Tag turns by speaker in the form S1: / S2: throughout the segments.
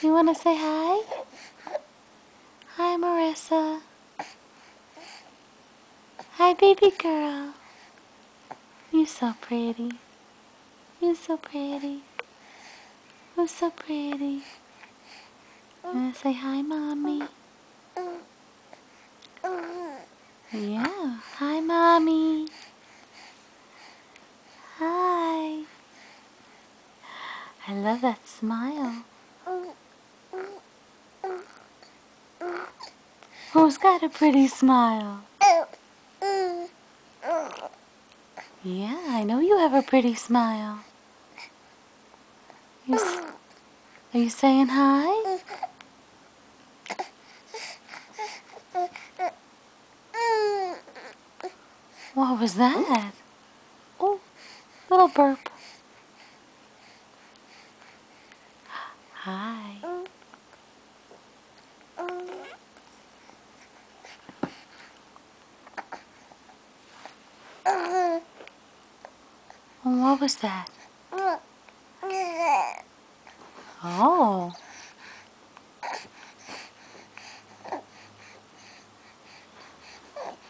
S1: You want to say hi? Hi, Marissa. Hi, baby girl. You're so pretty. You're so pretty. You're so pretty. You want to say hi, Mommy? Yeah. Hi, Mommy. Hi. I love that smile. Who's got a pretty smile? Yeah, I know you have a pretty smile. Are you saying hi? What was that? Oh, little burp. Hi. What was that? Oh.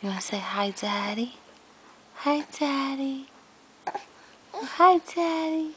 S1: You want to say hi, Daddy? Hi, Daddy. Hi, Daddy.